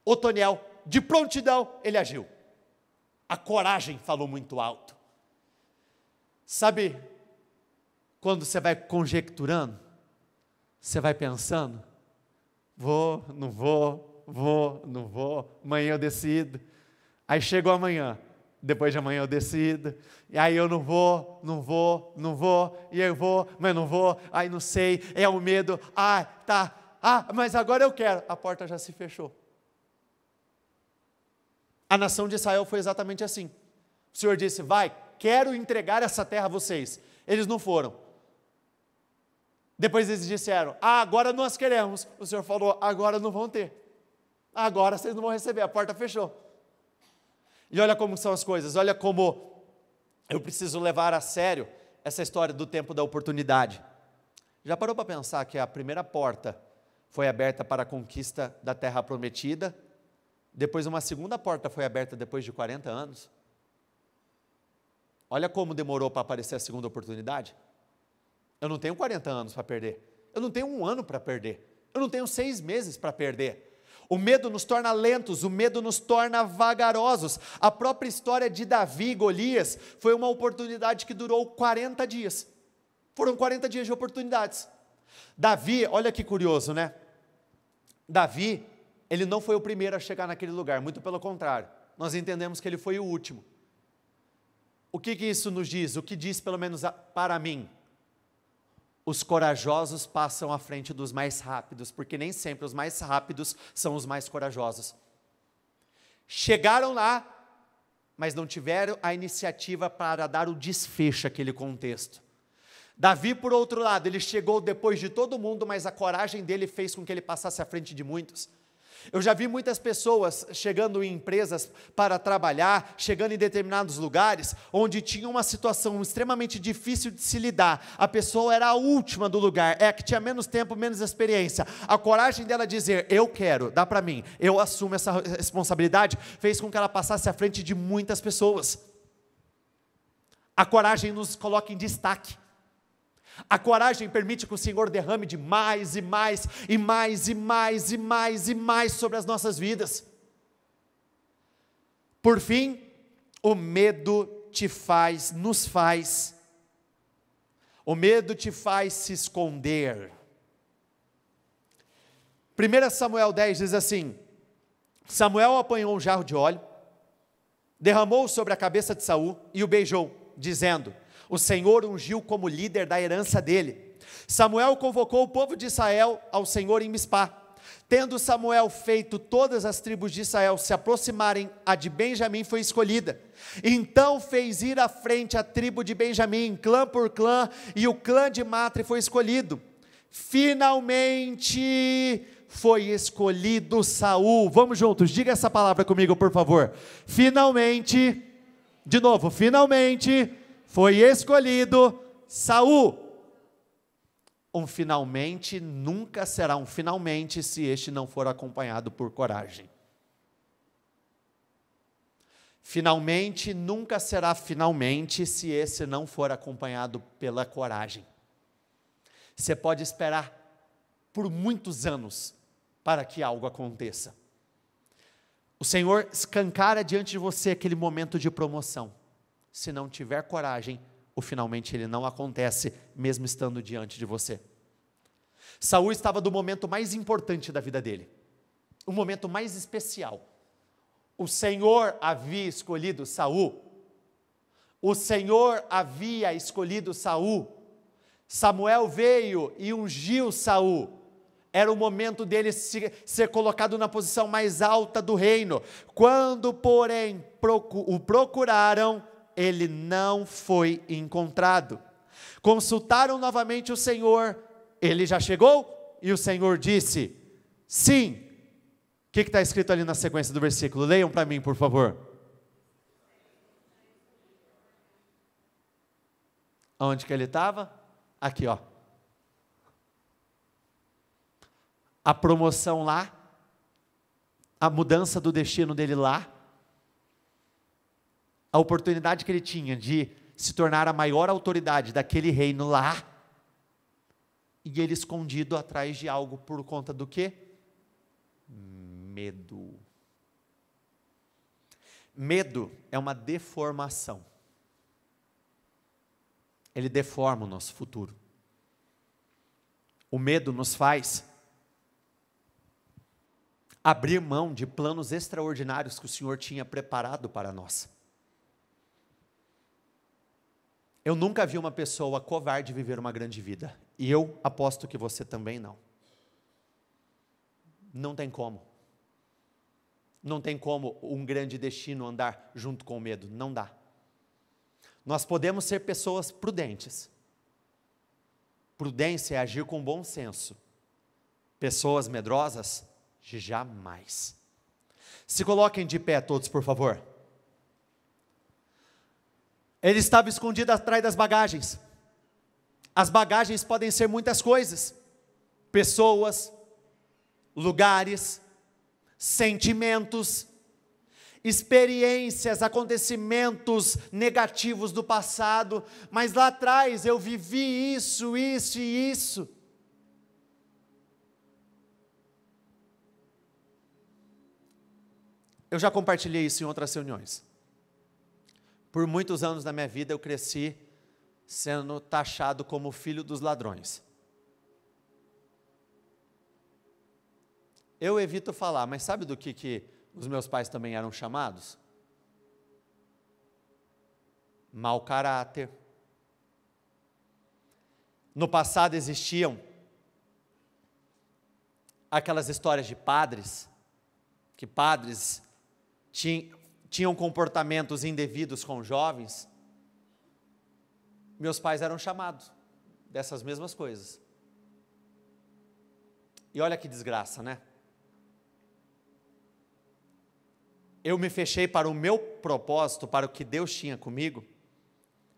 Otoniel, de prontidão, ele agiu. A coragem falou muito alto. Sabe, quando você vai conjecturando, você vai pensando, vou, não vou, amanhã eu decido. Aí chegou amanhã, depois de amanhã eu decido, e aí eu não vou, e eu vou, mas não vou, aí não sei, é o medo, mas agora eu quero, a porta já se fechou. A nação de Israel foi exatamente assim. O Senhor disse, vai, quero entregar essa terra a vocês. Eles não foram. Depois eles disseram, agora nós queremos. O Senhor falou, agora não vão ter. Agora vocês não vão receber, a porta fechou. E olha como são as coisas, olha como eu preciso levar a sério essa história do tempo da oportunidade. Já parou para pensar que a primeira porta foi aberta para a conquista da terra prometida, depois uma segunda porta foi aberta depois de 40 anos? Olha como demorou para aparecer a segunda oportunidade. Eu não tenho 40 anos para perder, eu não tenho 1 ano para perder, eu não tenho 6 meses para perder. O medo nos torna lentos, o medo nos torna vagarosos. A própria história de Davi e Golias foi uma oportunidade que durou 40 dias. Foram 40 dias de oportunidades. Davi, olha que curioso, né? Davi, ele não foi o primeiro a chegar naquele lugar, muito pelo contrário. Nós entendemos que ele foi o último. O que isso nos diz? O que diz, pelo menos para mim? Os corajosos passam à frente dos mais rápidos, porque nem sempre os mais rápidos são os mais corajosos. Chegaram lá, mas não tiveram a iniciativa para dar o desfecho àquele contexto. Davi, por outro lado, ele chegou depois de todo mundo, mas a coragem dele fez com que ele passasse à frente de muitos. Eu já vi muitas pessoas chegando em empresas para trabalhar, chegando em determinados lugares, onde tinha uma situação extremamente difícil de se lidar. A pessoa era a última do lugar, é a que tinha menos tempo, menos experiência. A coragem dela dizer, eu quero, dá para mim, eu assumo essa responsabilidade, fez com que ela passasse à frente de muitas pessoas. A coragem nos coloca em destaque. A coragem permite que o Senhor derrame de mais e mais, e mais, e mais, e mais, e mais sobre as nossas vidas. Por fim, o medo o medo te faz se esconder. 1 Samuel 10 diz assim, Samuel apanhou um jarro de óleo, derramou sobre a cabeça de Saul e o beijou, dizendo, o Senhor ungiu como líder da herança dele. Samuel convocou o povo de Israel ao Senhor em Mispá. Tendo Samuel feito todas as tribos de Israel se aproximarem, a de Benjamim foi escolhida. Então fez ir à frente a tribo de Benjamim, clã por clã, e o clã de Matre foi escolhido. Finalmente foi escolhido Saul. Vamos juntos, diga essa palavra comigo, por favor. Finalmente, de novo, finalmente foi escolhido Saul. Um finalmente nunca será um finalmente se este não for acompanhado por coragem. Finalmente nunca será finalmente se esse não for acompanhado pela coragem. Você pode esperar por muitos anos para que algo aconteça. O Senhor escancara diante de você aquele momento de promoção. Se não tiver coragem, o finalmente ele não acontece, mesmo estando diante de você. Saul estava no momento mais importante da vida dele, o momento mais especial. O Senhor havia escolhido Saul. O Senhor havia escolhido Saul. Samuel veio e ungiu Saul. Era o momento dele ser colocado na posição mais alta do reino. Quando, porém, o procuraram, ele não foi encontrado. Consultaram novamente o Senhor, ele já chegou? E o Senhor disse, sim. O que está escrito ali na sequência do versículo? Leiam para mim, por favor. Onde que ele estava? Aqui, ó. A promoção lá, a mudança do destino dele lá, a oportunidade que ele tinha de se tornar a maior autoridade daquele reino lá, e ele escondido atrás de algo por conta do quê? Medo. Medo é uma deformação. Ele deforma o nosso futuro. O medo nos faz abrir mão de planos extraordinários que o Senhor tinha preparado para nós. Eu nunca vi uma pessoa covarde viver uma grande vida. E eu aposto que você também não. Não tem como. Não tem como um grande destino andar junto com o medo. Não dá. Nós podemos ser pessoas prudentes. Prudência é agir com bom senso. Pessoas medrosas, jamais. Se coloquem de pé todos, por favor. Ele estava escondido atrás das bagagens. As bagagens podem ser muitas coisas. Pessoas, lugares, sentimentos, experiências, acontecimentos negativos do passado. Mas lá atrás eu vivi isso, isso e isso. Eu já compartilhei isso em outras reuniões. Por muitos anos da minha vida eu cresci sendo taxado como filho dos ladrões. Eu evito falar, mas sabe do que os meus pais também eram chamados? Mau caráter. No passado existiam aquelas histórias de padres, que padres tinham comportamentos indevidos com jovens. Meus pais eram chamados dessas mesmas coisas. E olha que desgraça, né? eu me fechei para o meu propósito, para o que Deus tinha comigo,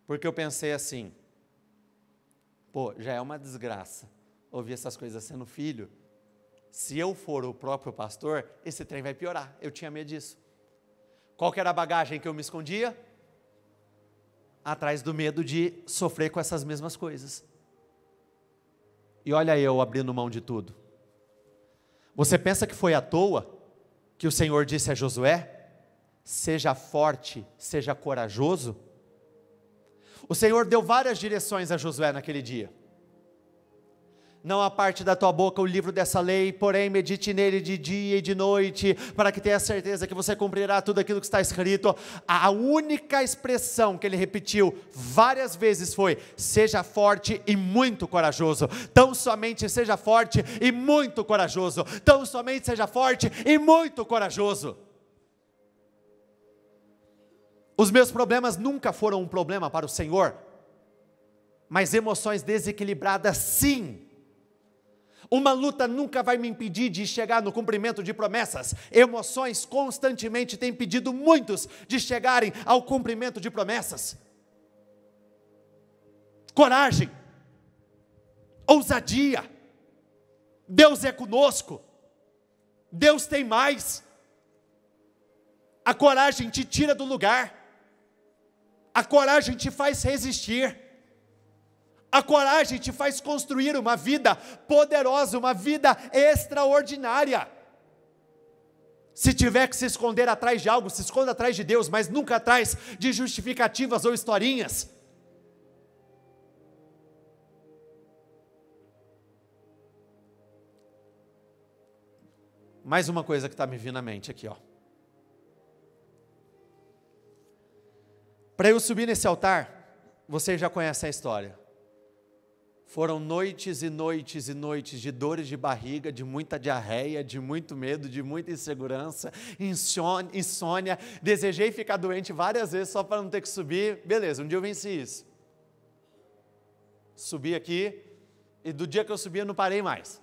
porque eu pensei assim, pô, já é uma desgraça ouvir essas coisas sendo filho. Se eu for o próprio pastor, esse trem vai piorar. Eu tinha medo disso. Qual que era a bagagem que eu me escondia? Atrás do medo de sofrer com essas mesmas coisas. E olha eu abrindo mão de tudo. Você pensa que foi à toa que o Senhor disse a Josué: seja forte, seja corajoso? O Senhor deu várias direções a Josué naquele dia. Não aparte da tua boca o livro dessa lei, porém medite nele de dia e de noite, para que tenha certeza que você cumprirá tudo aquilo que está escrito. A única expressão que ele repetiu várias vezes foi: seja forte e muito corajoso. Tão somente seja forte e muito corajoso. Tão somente seja forte e muito corajoso. Os meus problemas nunca foram um problema para o Senhor, mas emoções desequilibradas sim. Uma luta nunca vai me impedir de chegar no cumprimento de promessas. Emoções constantemente têm impedido muitos de chegarem ao cumprimento de promessas. Coragem, ousadia, Deus é conosco, Deus tem mais. A coragem te tira do lugar, a coragem te faz resistir. A coragem te faz construir uma vida poderosa, uma vida extraordinária. Se tiver que se esconder atrás de algo, se esconda atrás de Deus, mas nunca atrás de justificativas ou historinhas. Mais uma coisa que está me vindo à mente aqui, ó. Para eu subir nesse altar, vocês já conhecem a história. Foram noites e noites e noites de dores de barriga, de muita diarreia, de muito medo, de muita insegurança, insônia. Desejei ficar doente várias vezes só para não ter que subir. Beleza, um dia eu venci isso. Subi aqui e do dia que eu subi eu não parei mais.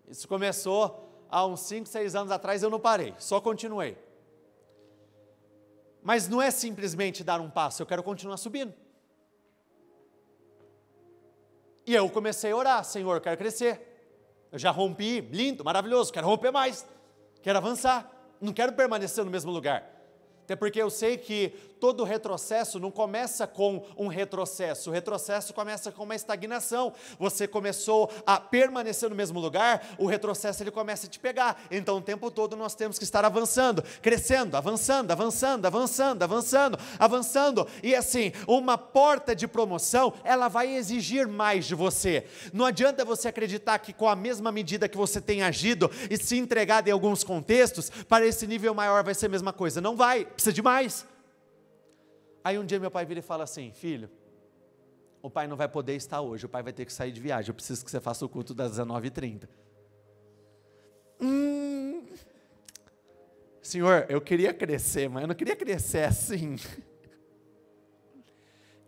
Isso começou há uns 5, 6 anos atrás, eu não parei, só continuei. Mas não é simplesmente dar um passo, eu quero continuar subindo. E eu comecei a orar: Senhor, eu quero crescer. Eu já rompi, lindo, maravilhoso, quero romper mais, quero avançar, não quero permanecer no mesmo lugar. Até porque eu sei que todo retrocesso não começa com um retrocesso, o retrocesso começa com uma estagnação. Você começou a permanecer no mesmo lugar, o retrocesso ele começa a te pegar. Então o tempo todo nós temos que estar avançando, crescendo, avançando, avançando, avançando, avançando, avançando. E assim, uma porta de promoção, ela vai exigir mais de você. Não adianta você acreditar que com a mesma medida que você tem agido e se entregado em alguns contextos, para esse nível maior vai ser a mesma coisa. Não vai, precisa de mais. Aí um dia meu pai vira e fala assim: filho, o pai não vai poder estar hoje, o pai vai ter que sair de viagem, eu preciso que você faça o culto das 19h30. Senhor, eu queria crescer, mas eu não queria crescer assim.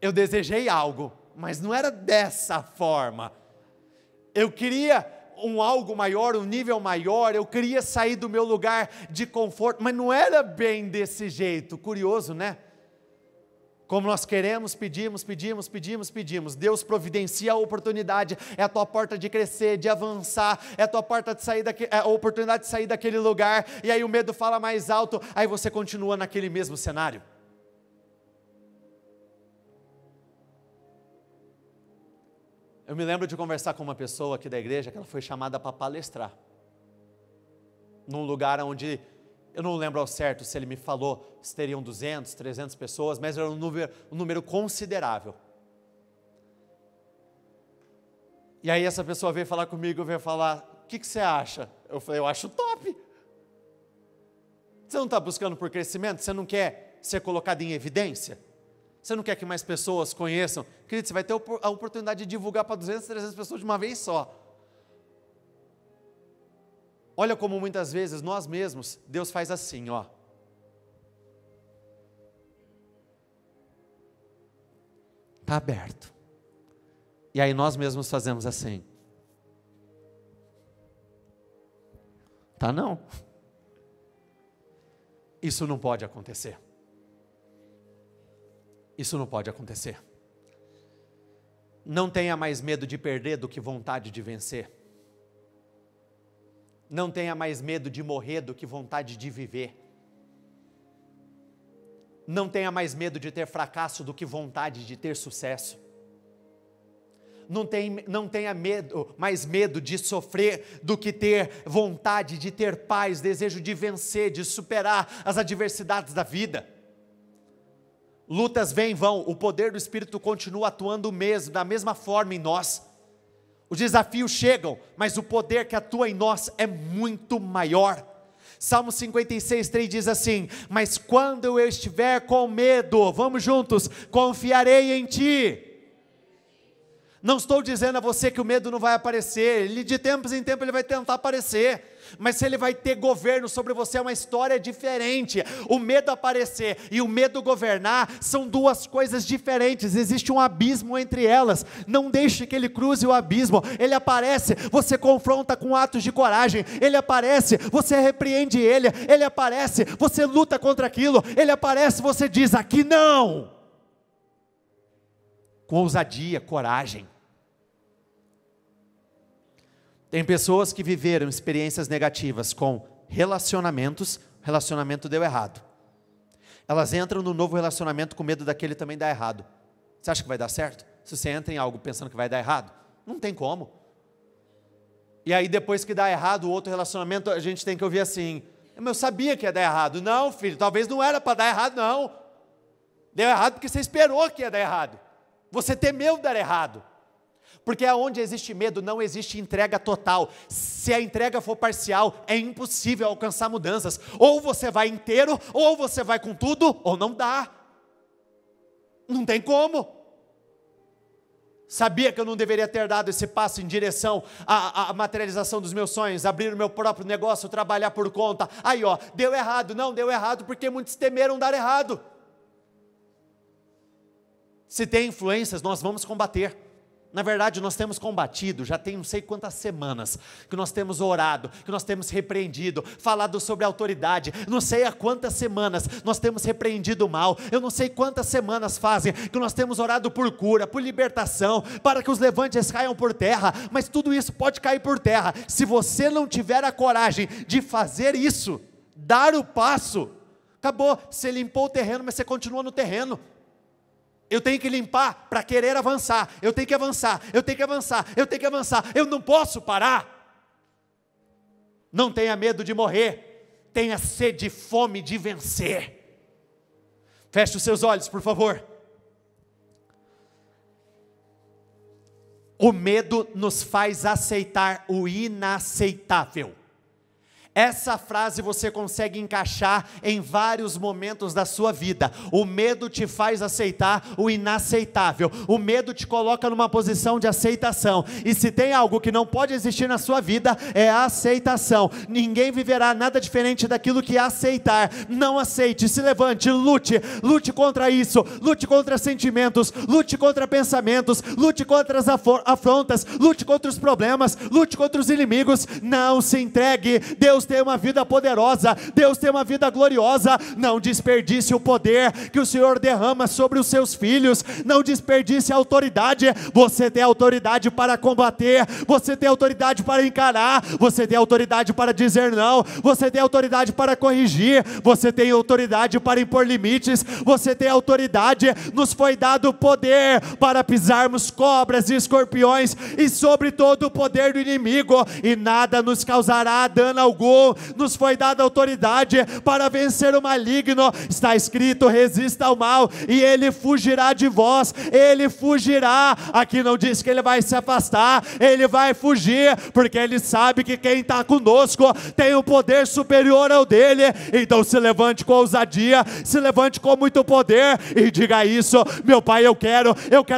Eu desejei algo, mas não era dessa forma. Eu queria um algo maior, um nível maior, eu queria sair do meu lugar de conforto, mas não era bem desse jeito. Curioso, né? Como nós queremos, pedimos, Deus providencia a oportunidade, é a tua porta de crescer, de avançar, é a tua porta de sair a oportunidade de sair daquele lugar, e aí o medo fala mais alto, aí você continua naquele mesmo cenário. Eu me lembro de conversar com uma pessoa aqui da igreja, que ela foi chamada para palestrar, num lugar onde, eu não lembro ao certo se ele me falou se teriam 200, 300 pessoas, mas era um número considerável. E aí essa pessoa veio falar comigo, veio falar: o que você acha? Eu falei: eu acho top. Você não está buscando por crescimento? Você não quer ser colocado em evidência? Você não quer que mais pessoas conheçam? Querido, você vai ter a oportunidade de divulgar para 200, 300 pessoas de uma vez só. Olha como muitas vezes nós mesmos, Deus faz assim, ó. Está aberto. E aí nós mesmos fazemos assim. Tá não. Isso não pode acontecer. Isso não pode acontecer. Não tenha mais medo de perder do que vontade de vencer. Não tenha mais medo de morrer do que vontade de viver. Não tenha mais medo de ter fracasso do que vontade de ter sucesso. Não tenha mais medo de sofrer do que ter vontade de ter paz, desejo de vencer, de superar as adversidades da vida. Lutas vêm e vão, o poder do Espírito continua atuando mesmo, da mesma forma em nós. Os desafios chegam, mas o poder que atua em nós é muito maior. Salmo 56, 3 diz assim: mas quando eu estiver com medo, vamos juntos, confiarei em Ti. Não estou dizendo a você que o medo não vai aparecer, de tempos em tempos ele vai tentar aparecer, mas se ele vai ter governo sobre você é uma história diferente. O medo aparecer e o medo governar são duas coisas diferentes, existe um abismo entre elas. Não deixe que ele cruze o abismo. Ele aparece, você confronta com atos de coragem. Ele aparece, você repreende ele. Ele aparece, você luta contra aquilo. Ele aparece, você diz: aqui não, com ousadia, coragem. Tem pessoas que viveram experiências negativas com relacionamentos, o relacionamento deu errado. Elas entram no novo relacionamento com medo daquele também dar errado. Você acha que vai dar certo? Se você entra em algo pensando que vai dar errado, não tem como. E aí depois que dá errado o outro relacionamento, a gente tem que ouvir assim: eu sabia que ia dar errado. Não, filho, talvez não era para dar errado não. Deu errado porque você esperou que ia dar errado. Você temeu dar errado. Porque onde existe medo não existe entrega total. Se a entrega for parcial, é impossível alcançar mudanças. Ou você vai inteiro, ou você vai com tudo, ou não dá. Não tem como. Sabia que eu não deveria ter dado esse passo em direção à materialização dos meus sonhos, abrir o meu próprio negócio, trabalhar por conta. Aí ó, deu errado. Não, deu errado porque muitos temeram dar errado. Se tem influências, nós vamos combater. Na verdade, nós temos combatido, já tem não sei quantas semanas, que nós temos orado, que nós temos repreendido, falado sobre autoridade, não sei há quantas semanas nós temos repreendido o mal, eu não sei quantas semanas fazem, que nós temos orado por cura, por libertação, para que os levantes caiam por terra, mas tudo isso pode cair por terra, se você não tiver a coragem de fazer isso, dar o passo, acabou, você limpou o terreno, mas você continua no terreno. Eu tenho que limpar para querer avançar, eu tenho que avançar, eu tenho que avançar, eu tenho que avançar, eu não posso parar. Não tenha medo de morrer, tenha sede e fome de vencer. Feche os seus olhos, por favor. O medo nos faz aceitar o inaceitável. Essa frase você consegue encaixar em vários momentos da sua vida. O medo te faz aceitar o inaceitável. O medo te coloca numa posição de aceitação. E se tem algo que não pode existir na sua vida, é a aceitação. Ninguém viverá nada diferente daquilo que aceitar. Não aceite, se levante, lute. Lute contra isso, lute contra sentimentos, lute contra pensamentos, lute contra as afrontas, lute contra os problemas, lute contra os inimigos. Não se entregue. Deus tem uma vida poderosa, Deus tem uma vida gloriosa. Não desperdice o poder que o Senhor derrama sobre os seus filhos, não desperdice a autoridade. Você tem autoridade para combater, você tem autoridade para encarar, você tem autoridade para dizer não, você tem autoridade para corrigir, você tem autoridade para impor limites, você tem autoridade. Nos foi dado poder para pisarmos cobras e escorpiões e sobre todo o poder do inimigo, e nada nos causará dano algum. Nos foi dada autoridade para vencer o maligno. Está escrito: resista ao mal e ele fugirá de vós. Ele fugirá. Aqui não diz que ele vai se afastar, ele vai fugir, porque ele sabe que quem está conosco tem um poder superior ao dele. Então se levante com ousadia, se levante com muito poder e diga isso: meu Pai, eu quero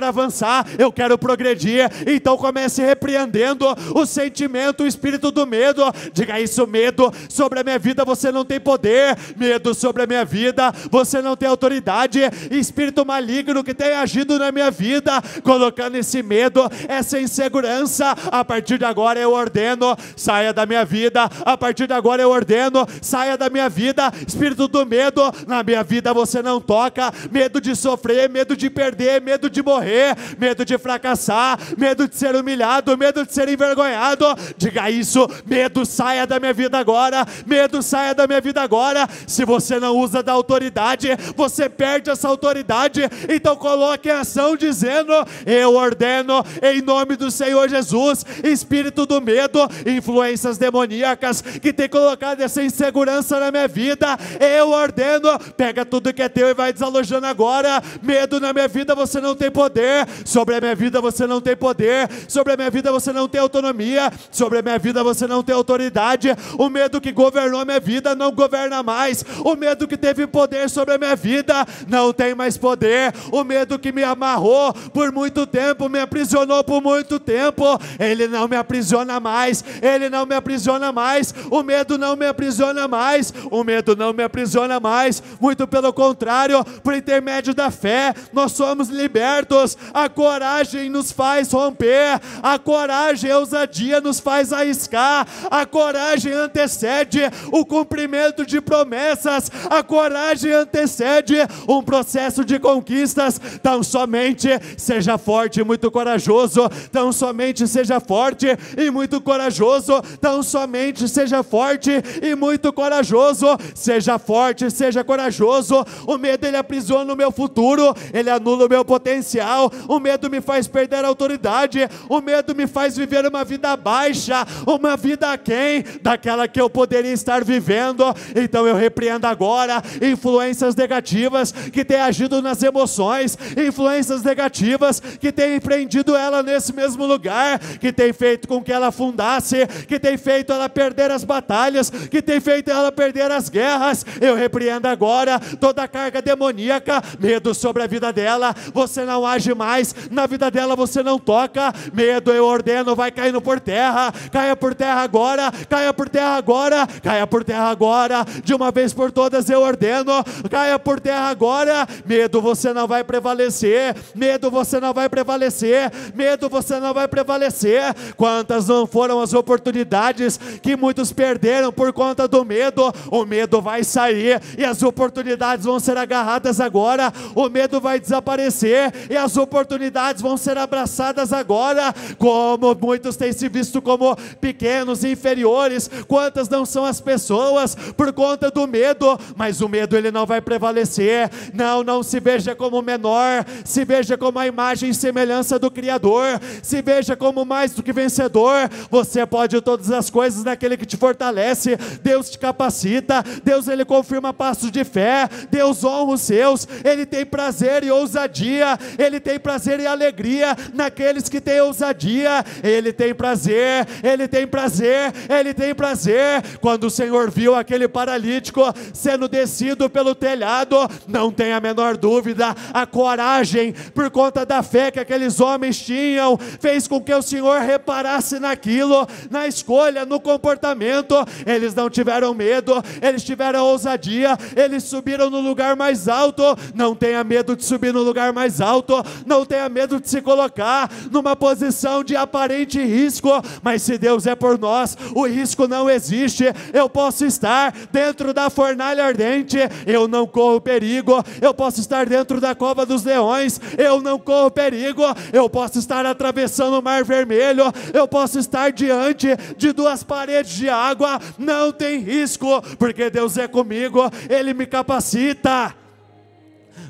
avançar, eu quero progredir. Então comece repreendendo o sentimento, o espírito do medo. Diga isso: medo, medo sobre a minha vida, você não tem poder. Medo sobre a minha vida, você não tem autoridade. Espírito maligno que tem agido na minha vida, colocando esse medo, essa insegurança, a partir de agora eu ordeno, saia da minha vida. A partir de agora eu ordeno, saia da minha vida. Espírito do medo, na minha vida você não toca. Medo de sofrer, medo de perder, medo de morrer, medo de fracassar, medo de ser humilhado, medo de ser envergonhado. Diga isso: medo, saia da minha vida agora. Medo, saia da minha vida agora. Se você não usa da autoridade, você perde essa autoridade. Então coloque em ação dizendo: eu ordeno em nome do Senhor Jesus. Espírito do medo, influências demoníacas que tem colocado essa insegurança na minha vida, eu ordeno, pega tudo que é teu e vai desalojando agora. Medo na minha vida, você não tem poder. Sobre a minha vida você não tem poder. Sobre a minha vida você não tem autonomia. Sobre a minha vida você não tem autoridade. O medo que governou a minha vida não governa mais. O medo que teve poder sobre a minha vida não tem mais poder. O medo que me amarrou por muito tempo, me aprisionou por muito tempo, ele não me aprisiona mais. Ele não me aprisiona mais. O medo não me aprisiona mais. O medo não me aprisiona mais. Muito pelo contrário, por intermédio da fé nós somos libertos. A coragem nos faz romper. A coragem, a ousadia nos faz arriscar. A coragem antecede o cumprimento de promessas. A coragem antecede um processo de conquistas. Tão somente seja forte e muito corajoso. Tão somente seja forte e muito corajoso. Tão somente seja forte e muito corajoso. Seja forte, seja corajoso. O medo, ele aprisiona o meu futuro. Ele anula o meu potencial. O medo me faz perder a autoridade. O medo me faz viver uma vida baixa, uma vida aquém daquela que eu poderia estar vivendo. Então eu repreendo agora influências negativas que têm agido nas emoções, influências negativas que têm prendido ela nesse mesmo lugar, que têm feito com que ela afundasse, que têm feito ela perder as batalhas, que têm feito ela perder as guerras. Eu repreendo agora toda a carga demoníaca, medo sobre a vida dela. Você não age mais, na vida dela você não toca. Medo, eu ordeno, vai caindo por terra. Caia por terra agora, caia por terra agora, caia por terra agora. De uma vez por todas eu ordeno, caia por terra agora. Medo, você não vai prevalecer. Medo, você não vai prevalecer. Medo, você não vai prevalecer. Quantas não foram as oportunidades que muitos perderam por conta do medo? O medo vai sair e as oportunidades vão ser agarradas agora. O medo vai desaparecer e as oportunidades vão ser abraçadas agora. Como muitos têm se visto como pequenos e inferiores, quantas não são as pessoas por conta do medo? Mas o medo, ele não vai prevalecer. Não se veja como menor, se veja como a imagem e semelhança do Criador, se veja como mais do que vencedor. Você pode todas as coisas naquele que te fortalece. Deus te capacita. Deus, ele confirma passos de fé. Deus honra os seus. Ele tem prazer e ousadia. Ele tem prazer e alegria naqueles que têm ousadia. Ele tem prazer, ele tem prazer, ele tem prazer. Quando o Senhor viu aquele paralítico sendo descido pelo telhado, não tem a menor dúvida, a coragem, por conta da fé que aqueles homens tinham, fez com que o Senhor reparasse naquilo, na escolha, no comportamento. Eles não tiveram medo, eles tiveram ousadia, eles subiram no lugar mais alto. Não tenha medo de subir no lugar mais alto, não tenha medo de se colocar numa posição de aparente risco, mas se Deus é por nós, o risco não existe. Eu posso estar dentro da fornalha ardente, eu não corro perigo. Eu posso estar dentro da cova dos leões, eu não corro perigo. Eu posso estar atravessando o mar vermelho, eu posso estar diante de duas paredes de água, não tem risco, porque Deus é comigo, Ele me capacita.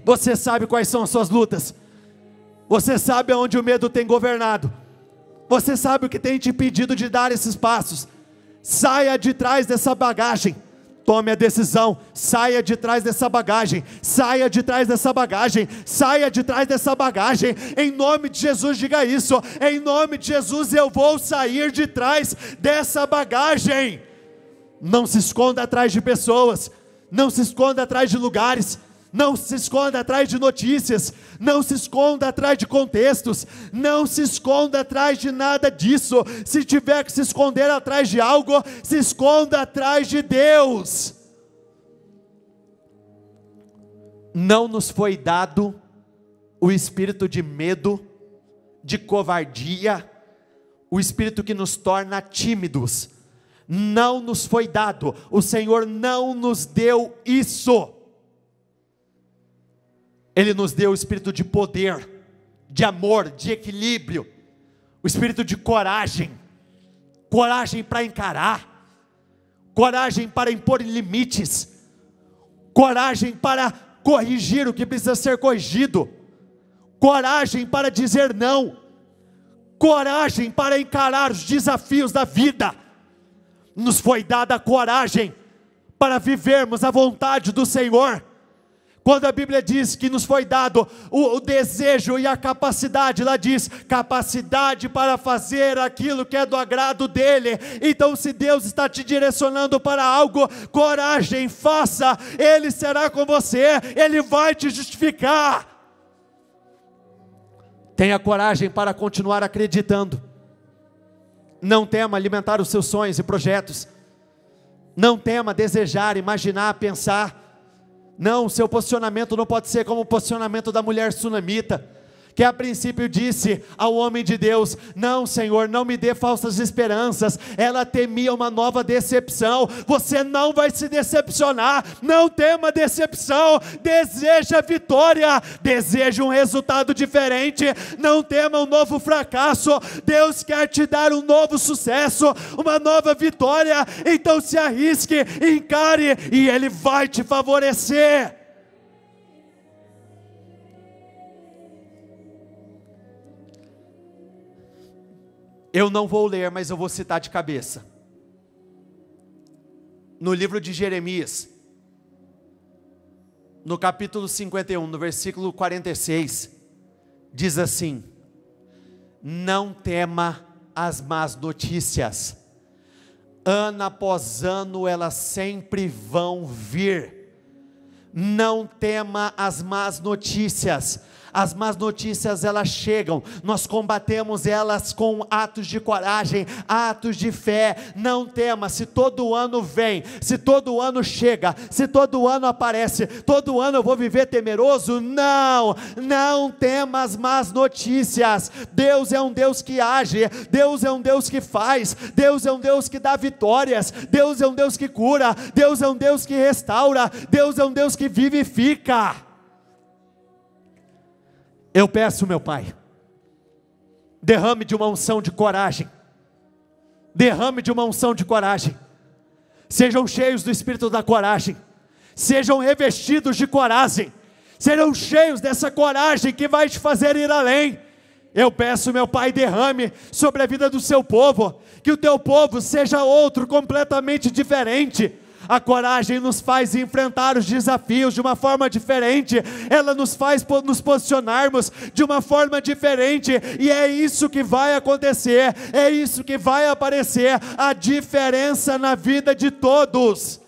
Você sabe quais são as suas lutas, você sabe aonde o medo tem governado, você sabe o que tem te impedido de dar esses passos. Saia de trás dessa bagagem. Tome a decisão, saia de trás dessa bagagem, saia de trás dessa bagagem, saia de trás dessa bagagem. Em nome de Jesus, diga isso. Em nome de Jesus, eu vou sair de trás dessa bagagem. Não se esconda atrás de pessoas, não se esconda atrás de lugares, Não se esconda atrás de notícias, não se esconda atrás de contextos, não se esconda atrás de nada disso. Se tiver que se esconder atrás de algo, se esconda atrás de Deus. Não nos foi dado o espírito de medo, de covardia, o espírito que nos torna tímidos. Não nos foi dado, o Senhor não nos deu isso. Ele nos deu o espírito de poder, de amor, de equilíbrio, o espírito de coragem, coragem para encarar, coragem para impor limites, coragem para corrigir o que precisa ser corrigido, coragem para dizer não, coragem para encarar os desafios da vida. Nos foi dada a coragem para vivermos a vontade do Senhor. Quando a Bíblia diz que nos foi dado o desejo e a capacidade, ela diz, capacidade para fazer aquilo que é do agrado dEle. Então se Deus está te direcionando para algo, coragem, faça, Ele será com você, Ele vai te justificar. Tenha coragem para continuar acreditando. Não tema alimentar os seus sonhos e projetos. Não tema desejar, imaginar, pensar. Não, seu posicionamento não pode ser como o posicionamento da mulher sunamita, que a princípio disse ao homem de Deus, não Senhor, não me dê falsas esperanças. Ela temia uma nova decepção. Você não vai se decepcionar, não tema decepção, deseja vitória, deseja um resultado diferente, não tema um novo fracasso. Deus quer te dar um novo sucesso, uma nova vitória. Então se arrisque, encare, e Ele vai te favorecer. Eu não vou ler, mas eu vou citar de cabeça. No livro de Jeremias, no capítulo 51, no versículo 46, diz assim: não tema as más notícias, ano após ano elas sempre vão vir. Não tema as más notícias. As más notícias elas chegam, nós combatemos elas com atos de coragem, atos de fé. Não tema, se todo ano vem, se todo ano chega, se todo ano aparece, todo ano eu vou viver temeroso? Não, não tema as más notícias. Deus é um Deus que age, Deus é um Deus que faz, Deus é um Deus que dá vitórias, Deus é um Deus que cura, Deus é um Deus que restaura, Deus é um Deus que vivifica. Eu peço, meu Pai, derrame de uma unção de coragem, derrame de uma unção de coragem, sejam cheios do espírito da coragem, sejam revestidos de coragem, serão cheios dessa coragem que vai te fazer ir além. Eu peço, meu Pai, derrame sobre a vida do seu povo, que o teu povo seja outro completamente diferente. A coragem nos faz enfrentar os desafios de uma forma diferente, ela nos faz nos posicionarmos de uma forma diferente, e é isso que vai acontecer, é isso que vai aparecer, a diferença na vida de todos.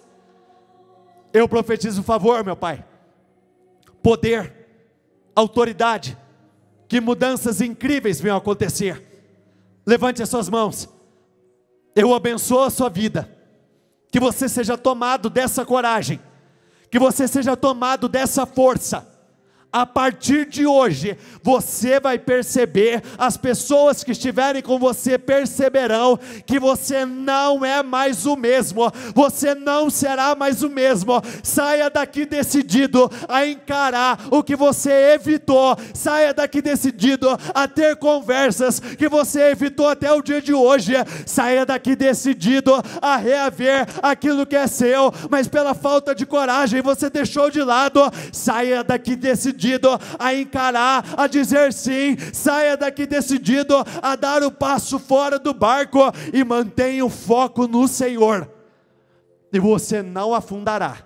Eu profetizo favor, meu Pai, poder, autoridade, que mudanças incríveis venham acontecer. Levante as suas mãos, eu abençoo a sua vida, que você seja tomado dessa coragem, que você seja tomado dessa força. A partir de hoje, você vai perceber, as pessoas que estiverem com você perceberão, que você não é mais o mesmo, você não será mais o mesmo. Saia daqui decidido a encarar o que você evitou, saia daqui decidido a ter conversas que você evitou até o dia de hoje, saia daqui decidido a reaver aquilo que é seu, mas pela falta de coragem você deixou de lado. Saia daqui decidido a encarar, a dizer sim. Saia daqui decidido a dar o passo fora do barco e mantenha o foco no Senhor, e você não afundará.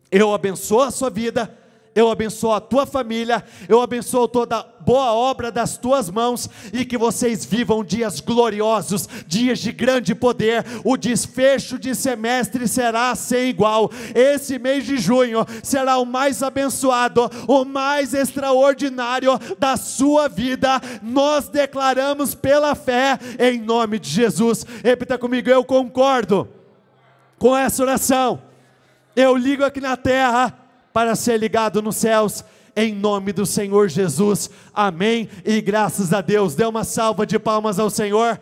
Eu abençoo a sua vida, eu abençoo a tua família, eu abençoo toda a boa obra das tuas mãos, e que vocês vivam dias gloriosos, dias de grande poder. O desfecho de semestre será sem igual. Esse mês de junho será o mais abençoado, o mais extraordinário da sua vida. Nós declaramos pela fé, em nome de Jesus. Repita comigo: eu concordo com essa oração. Eu ligo aqui na terra para ser ligado nos céus, em nome do Senhor Jesus, amém, e graças a Deus. Dê uma salva de palmas ao Senhor.